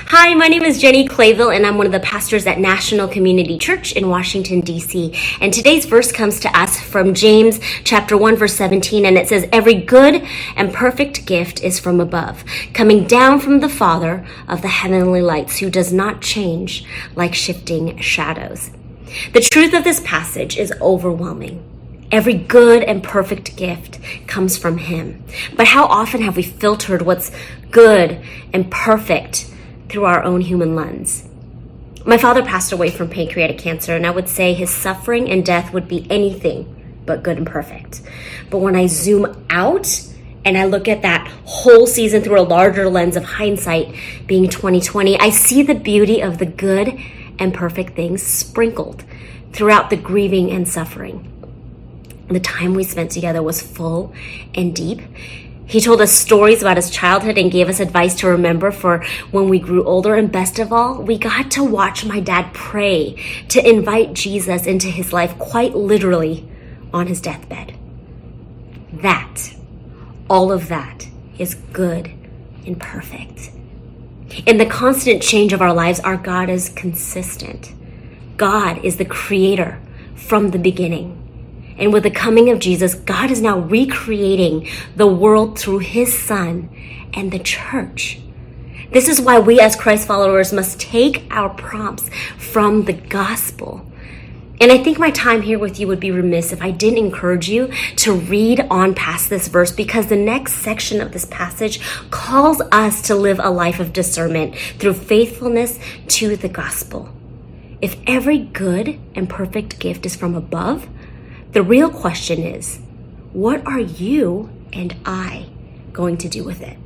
Hi, my name is Jenni Clayville, and I'm one of the pastors at National Community Church in Washington, D.C. And today's verse comes to us from James chapter 1, verse 17, and it says, "Every good and perfect gift is from above, coming down from the Father of the heavenly lights, who does not change like shifting shadows." The truth of this passage is overwhelming. Every good and perfect gift comes from Him. But how often have we filtered what's good and perfect through our own human lens? My father passed away from pancreatic cancer, and I would say his suffering and death would be anything but good and perfect. But when I zoom out and I look at that whole season through a larger lens of hindsight being 2020, I see the beauty of the good and perfect things sprinkled throughout the grieving and suffering. The time we spent together was full and deep. He told us stories about his childhood and gave us advice to remember for when we grew older. And best of all, we got to watch my dad pray to invite Jesus into his life, quite literally on his deathbed. All of that is good and perfect. In the constant change of our lives, our God is consistent. God is the creator from the beginning. And with the coming of Jesus, God is now recreating the world through his Son and the church. This is why we as Christ followers must take our prompts from the gospel. And I think my time here with you would be remiss if I didn't encourage you to read on past this verse, because the next section of this passage calls us to live a life of discernment through faithfulness to the gospel. If every good and perfect gift is from above, the real question is, what are you and I going to do with it?